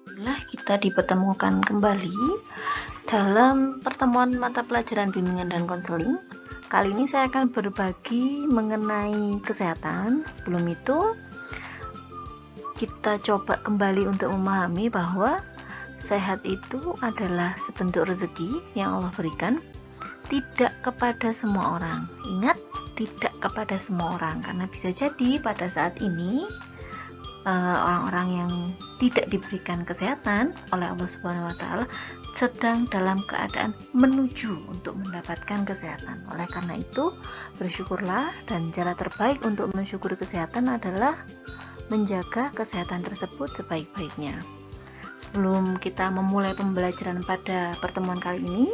Alhamdulillah kita dipertemukan kembali dalam pertemuan mata pelajaran bimbingan dan konseling. Kali ini saya akan berbagi mengenai kesehatan. Sebelum itu, kita coba kembali untuk memahami bahwa sehat itu adalah sebentuk rezeki yang Allah berikan, tidak kepada semua orang. Ingat, tidak kepada semua orang, karena bisa jadi pada saat ini orang-orang yang tidak diberikan kesehatan oleh Allah Subhanahu wa taala sedang dalam keadaan menuju untuk mendapatkan kesehatan. Oleh karena itu, bersyukurlah, dan cara terbaik untuk mensyukuri kesehatan adalah menjaga kesehatan tersebut sebaik-baiknya. Sebelum kita memulai pembelajaran pada pertemuan kali ini,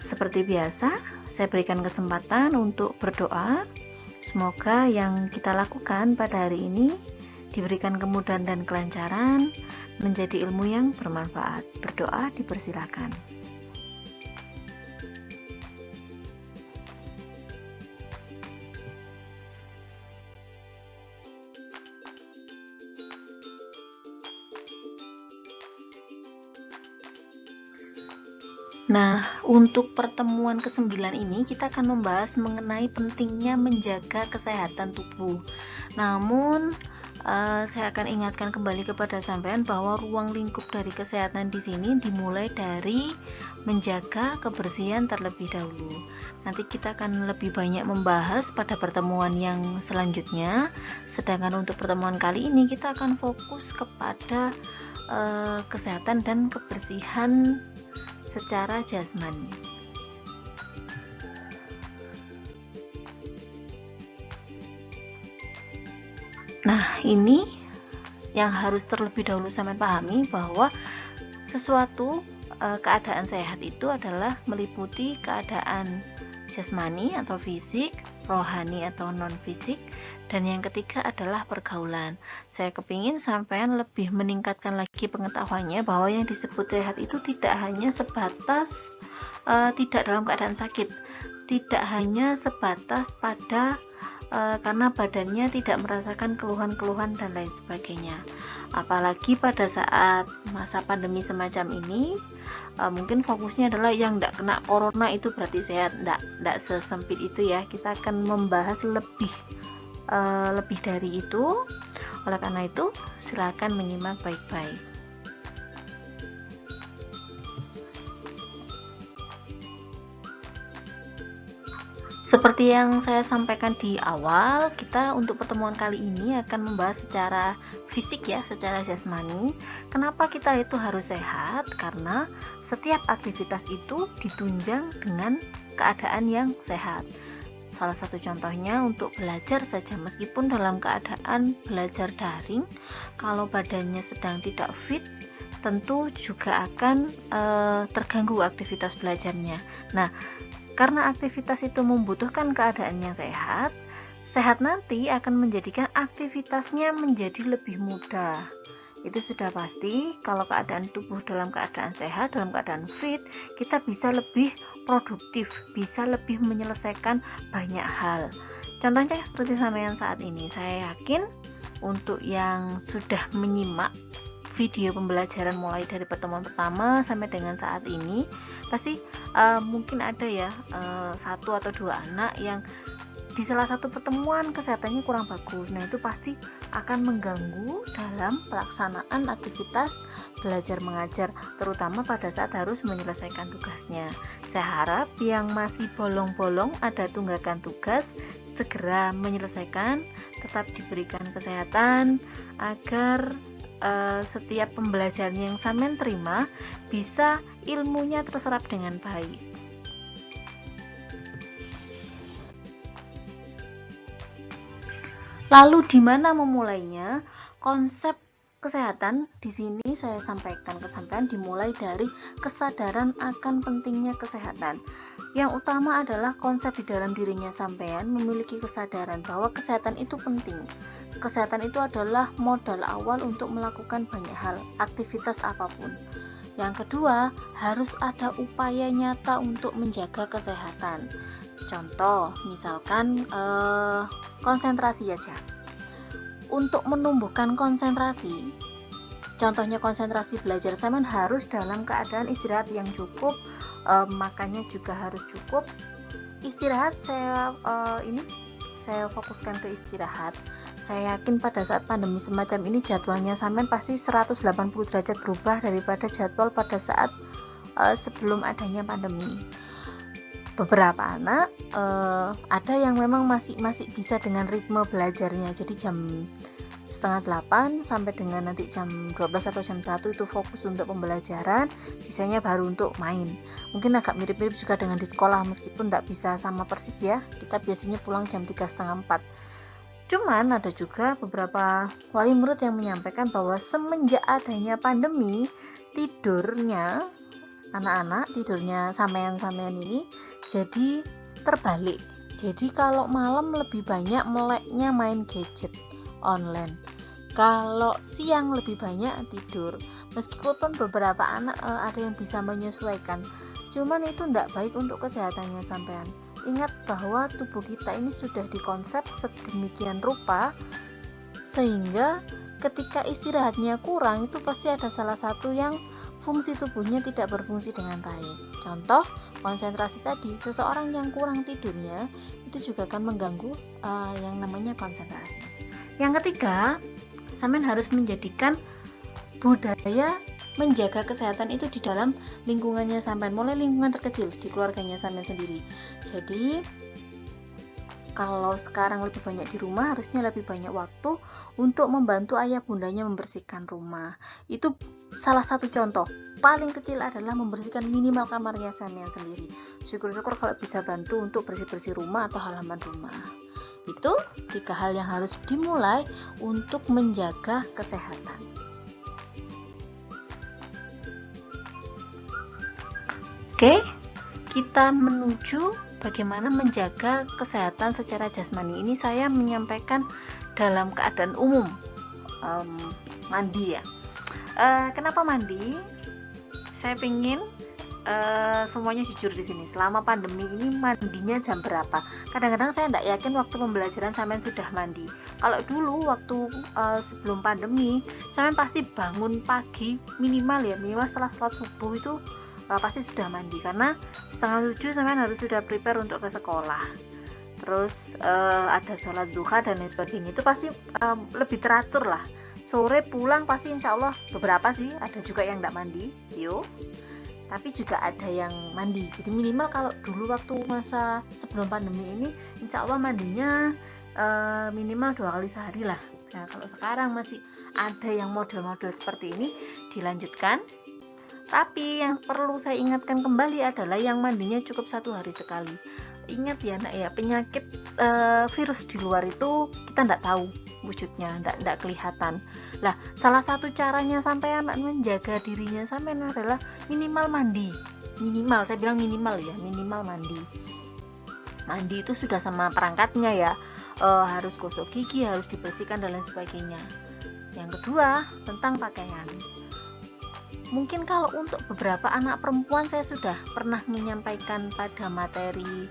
seperti biasa, saya berikan kesempatan untuk berdoa. Semoga yang kita lakukan pada hari ini diberikan kemudahan dan kelancaran, menjadi ilmu yang bermanfaat. Berdoa dipersilakan. Nah, untuk pertemuan ke-9 ini kita akan membahas mengenai pentingnya menjaga kesehatan tubuh. Namun, saya akan ingatkan kembali kepada sampean bahwa ruang lingkup dari kesehatan di sini dimulai dari menjaga kebersihan terlebih dahulu. Nanti kita akan lebih banyak membahas pada pertemuan yang selanjutnya. Sedangkan untuk pertemuan kali ini kita akan fokus kepada kesehatan dan kebersihan secara jasmani. Nah, ini yang harus terlebih dahulu sampai pahami, bahwa sesuatu keadaan sehat itu adalah meliputi keadaan jasmani atau fisik, rohani atau non fisik, dan yang ketiga adalah pergaulan. Saya kepingin sampean lebih meningkatkan lagi pengetahuannya bahwa yang disebut sehat itu tidak hanya sebatas tidak dalam keadaan sakit, tidak hanya sebatas pada karena badannya tidak merasakan keluhan-keluhan dan lain sebagainya. Apalagi pada saat masa pandemi semacam ini, mungkin fokusnya adalah yang tidak kena corona itu berarti sehat. Tidak sesempit itu ya. Kita akan membahas lebih dari itu. Oleh karena itu, silakan menyimak baik-baik. Seperti yang saya sampaikan di awal, kita untuk pertemuan kali ini akan membahas secara fisik ya, secara jasmani. Kenapa kita itu harus sehat? Karena setiap aktivitas itu ditunjang dengan keadaan yang sehat. Salah satu contohnya untuk belajar saja, meskipun dalam keadaan belajar daring, kalau badannya sedang tidak fit, tentu juga akan terganggu aktivitas belajarnya. Nah, karena aktivitas itu membutuhkan keadaan yang sehat, sehat nanti akan menjadikan aktivitasnya menjadi lebih mudah. Itu sudah pasti. Kalau keadaan tubuh dalam keadaan sehat, dalam keadaan fit, kita bisa lebih produktif, bisa lebih menyelesaikan banyak hal. Contohnya seperti sampean saat ini, saya yakin untuk yang sudah menyimak video pembelajaran mulai dari pertemuan pertama sampai dengan saat ini, pasti mungkin ada ya satu atau dua anak yang di salah satu pertemuan kesehatannya kurang bagus. Nah, itu pasti akan mengganggu dalam pelaksanaan aktivitas belajar mengajar, terutama pada saat harus menyelesaikan tugasnya. Saya harap yang masih bolong-bolong ada tunggakan tugas segera menyelesaikan, tetap diberikan kesehatan agar setiap pembelajaran yang sampean terima bisa ilmunya terserap dengan baik. Lalu di mana memulainya? Konsep kesehatan di sini saya sampaikan ke sampean dimulai dari kesadaran akan pentingnya kesehatan. Yang utama adalah konsep di dalam dirinya sampean memiliki kesadaran bahwa kesehatan itu penting. Kesehatan itu adalah modal awal untuk melakukan banyak hal, aktivitas apapun. Yang kedua, harus ada upaya nyata untuk menjaga kesehatan. Contoh, misalkan konsentrasi aja. Untuk menumbuhkan konsentrasi, Contohnya konsentrasi belajar, sampean harus dalam keadaan istirahat yang cukup, makannya juga harus cukup. Istirahat saya fokuskan ke istirahat. Saya yakin pada saat pandemi semacam ini jadwalnya sampean pasti 180 derajat berubah daripada jadwal pada saat sebelum adanya pandemi. Beberapa anak ada yang memang masih bisa dengan ritme belajarnya, jadi jam setengah 8 sampai dengan nanti jam 12 atau jam 1 itu fokus untuk pembelajaran, sisanya baru untuk main. Mungkin agak mirip-mirip juga dengan di sekolah, meskipun tidak bisa sama persis ya, kita biasanya pulang jam 3:30, 4. Cuman ada juga beberapa wali murid yang menyampaikan bahwa semenjak adanya pandemi, tidurnya anak-anak, tidurnya sampean-sampean ini jadi terbalik. Jadi kalau malam lebih banyak meleknya main gadget online, kalau siang lebih banyak tidur. Meskipun beberapa anak ada yang bisa menyesuaikan, cuman itu tidak baik untuk kesehatannya sampean. Ingat bahwa tubuh kita ini sudah dikonsep sedemikian rupa sehingga ketika istirahatnya kurang, itu pasti ada salah satu yang fungsi tubuhnya tidak berfungsi dengan baik. Contoh konsentrasi tadi, seseorang yang kurang tidurnya itu juga akan mengganggu yang namanya konsentrasi. Yang ketiga, sampean harus menjadikan budaya menjaga kesehatan itu di dalam lingkungannya sampean, mulai lingkungan terkecil di keluarganya sampean sendiri. Jadi kalau sekarang lebih banyak di rumah, harusnya lebih banyak waktu untuk membantu ayah bundanya membersihkan rumah. Itu salah satu contoh. Paling kecil adalah membersihkan minimal kamarnya sampean sendiri. Syukur-syukur kalau bisa bantu untuk bersih-bersih rumah atau halaman rumah. Itu 3 hal yang harus dimulai untuk menjaga kesehatan. Oke, kita menuju bagaimana menjaga kesehatan secara jasmani. Ini saya menyampaikan dalam keadaan umum, mandi ya. Kenapa mandi? Saya ingin semuanya jujur di sini. Selama pandemi ini mandinya jam berapa? Kadang-kadang saya tidak yakin waktu pembelajaran sampean sudah mandi. Kalau dulu waktu sebelum pandemi, sampean pasti bangun pagi minimal setelah sholat subuh itu pasti sudah mandi, karena 6:30 sampean harus sudah prepare untuk ke sekolah. Terus ada sholat duha dan lain sebagainya. Itu pasti lebih teratur lah. Sore pulang pasti insya Allah, beberapa sih, ada juga yang tidak mandi, tapi juga ada yang mandi. Jadi minimal kalau dulu waktu masa sebelum pandemi ini, insya Allah mandinya minimal 2 kali sehari lah. Nah, kalau sekarang masih ada yang model-model seperti ini, dilanjutkan. Tapi yang perlu saya ingatkan kembali adalah yang mandinya cukup 1 hari sekali. Ingat ya nak ya, penyakit virus di luar itu kita tidak tahu wujudnya, tidak kelihatan. Lah, salah satu caranya sampai anak menjaga dirinya sampai adalah minimal mandi. Minimal, saya bilang minimal ya, minimal mandi. Mandi itu sudah sama perangkatnya ya, harus gosok gigi, harus dibersihkan dan lain sebagainya. Yang kedua, tentang pakaian. Mungkin kalau untuk beberapa anak perempuan saya sudah pernah menyampaikan pada materi,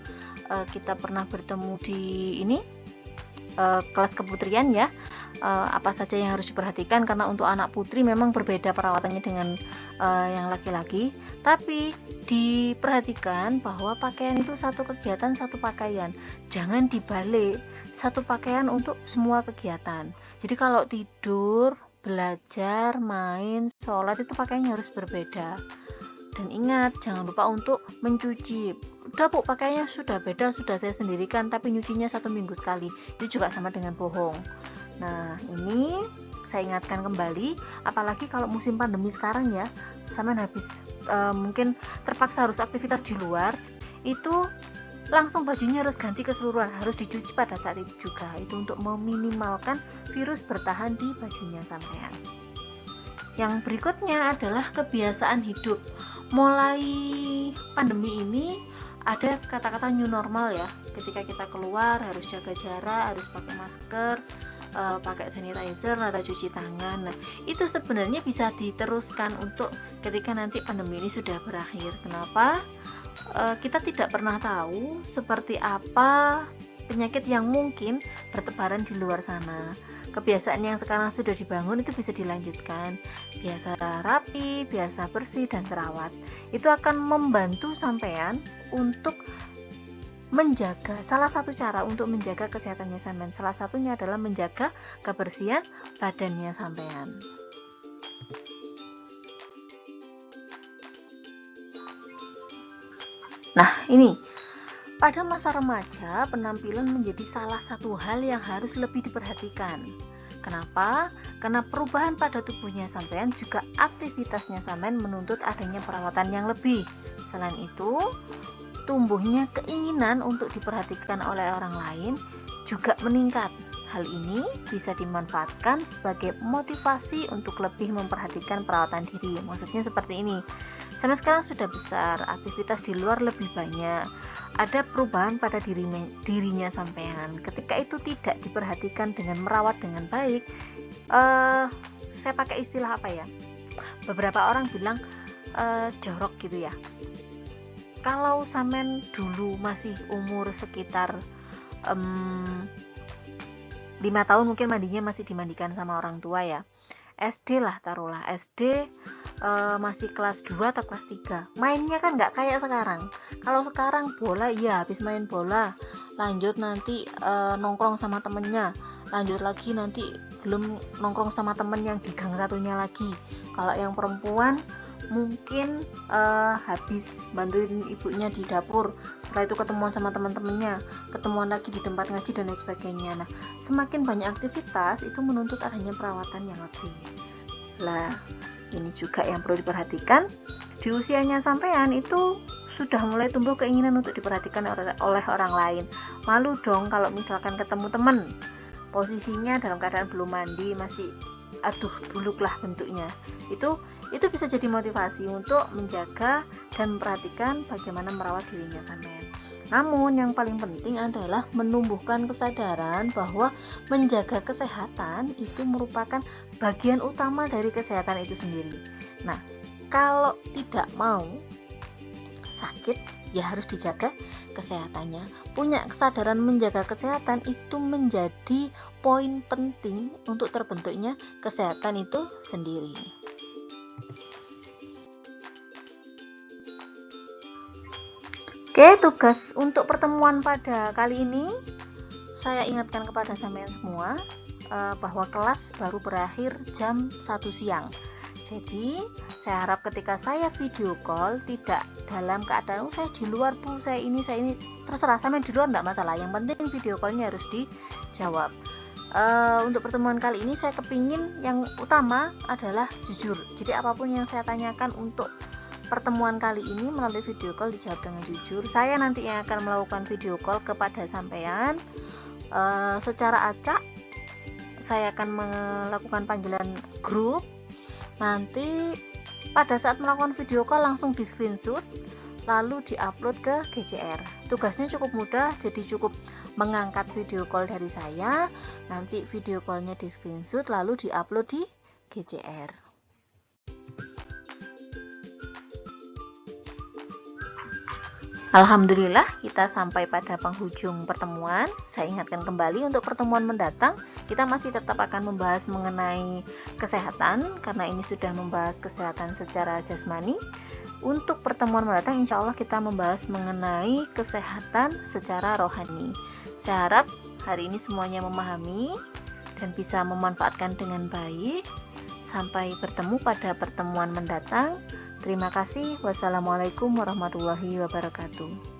kita pernah bertemu di ini kelas keputrian ya, apa saja yang harus diperhatikan, karena untuk anak putri memang berbeda perawatannya dengan yang laki-laki. Tapi diperhatikan bahwa pakaian itu satu kegiatan satu pakaian, jangan dibalik, satu pakaian untuk semua kegiatan. Jadi kalau tidur, belajar, main, sholat itu pakaiannya harus berbeda. Dan ingat, jangan lupa untuk mencuci. Udah bu, pakaiannya sudah beda, sudah saya sendirikan, tapi nyucinya 1 minggu sekali. Itu juga sama dengan bohong. Nah, ini saya ingatkan kembali, apalagi kalau musim pandemi sekarang ya, sampean habis mungkin terpaksa harus aktivitas di luar, itu langsung bajunya harus ganti keseluruhan, harus dicuci pada saat itu juga. Itu untuk meminimalkan virus bertahan di bajunya sampean. Yang berikutnya adalah kebiasaan hidup. Mulai pandemi ini ada kata-kata new normal ya. Ketika kita keluar harus jaga jarak, harus pakai masker, pakai sanitizer atau cuci tangan. Nah, itu sebenarnya bisa diteruskan untuk ketika nanti pandemi ini sudah berakhir. Kenapa? Kita tidak pernah tahu seperti apa penyakit yang mungkin bertebaran di luar sana. kebiasaan yang sekarang sudah dibangun itu bisa dilanjutkan, biasa rapi, biasa bersih dan terawat. Itu akan membantu sampean untuk menjaga, salah satu cara untuk menjaga kesehatannya sampean, salah satunya adalah menjaga kebersihan badannya sampean. Nah, ini pada masa remaja, penampilan menjadi salah satu hal yang harus lebih diperhatikan. Kenapa? Karena perubahan pada tubuhnya sampean juga aktivitasnya sampean menuntut adanya perawatan yang lebih. Selain itu, tumbuhnya keinginan untuk diperhatikan oleh orang lain juga meningkat. Hal ini bisa dimanfaatkan sebagai motivasi untuk lebih memperhatikan perawatan diri. Maksudnya seperti ini. Sampai sekarang sudah besar, aktivitas di luar lebih banyak. Ada perubahan pada dirinya sampean. Ketika itu tidak diperhatikan dengan merawat dengan baik, saya pakai istilah apa ya? Beberapa orang bilang jorok gitu ya. Kalau sampean dulu masih umur sekitar 5 tahun, mungkin mandinya masih dimandikan sama orang tua ya. SD lah, taruhlah SD masih kelas 2 atau kelas 3, mainnya kan nggak kayak sekarang. Kalau sekarang bola, ya habis main bola lanjut nanti nongkrong sama temennya, lanjut lagi nanti belum nongkrong sama temen yang di gang satunya lagi. Kalau yang perempuan mungkin habis bantuin ibunya di dapur, setelah itu ketemuan sama teman-temannya, ketemuan lagi di tempat ngaji dan lain sebagainya. Nah, semakin banyak aktivitas itu menuntut adanya perawatan yang lebih. Lah, ini juga yang perlu diperhatikan. Di usianya sampean itu sudah mulai tumbuh keinginan untuk diperhatikan oleh orang lain. Malu dong kalau misalkan ketemu temen posisinya dalam keadaan belum mandi, masih aduh buluk lah bentuknya. Itu bisa jadi motivasi untuk menjaga dan memperhatikan bagaimana merawat dirinya sampean. Namun yang paling penting adalah menumbuhkan kesadaran bahwa menjaga kesehatan itu merupakan bagian utama dari kesehatan itu sendiri. Nah, kalau tidak mau sakit, ya harus dijaga kesehatannya. Punya kesadaran menjaga kesehatan itu menjadi poin penting untuk terbentuknya kesehatan itu sendiri. Oke, tugas untuk pertemuan pada kali ini saya ingatkan kepada sampean semua bahwa kelas baru berakhir jam 1 siang. Jadi saya harap ketika saya video call tidak dalam keadaan saya di luar bu, saya ini, terserah sampean di luar enggak masalah, yang penting video callnya harus dijawab. Untuk pertemuan kali ini saya kepingin yang utama adalah jujur. Jadi apapun yang saya tanyakan untuk pertemuan kali ini melalui video call dijawab dengan jujur. Saya nanti yang akan melakukan video call kepada sampean secara acak. Saya akan melakukan panggilan grup. Nanti pada saat melakukan video call langsung di screenshot lalu diupload ke GCR. Tugasnya cukup mudah, jadi cukup mengangkat video call dari saya, nanti video callnya di screenshot lalu diupload di GCR. Alhamdulillah kita sampai pada penghujung pertemuan. Saya ingatkan kembali untuk pertemuan mendatang kita masih tetap akan membahas mengenai kesehatan, karena ini sudah membahas kesehatan secara jasmani. Untuk pertemuan mendatang insya Allah kita membahas mengenai kesehatan secara rohani. Saya harap hari ini semuanya memahami dan bisa memanfaatkan dengan baik. Sampai bertemu pada pertemuan mendatang. Terima kasih. Wassalamualaikum warahmatullahi wabarakatuh.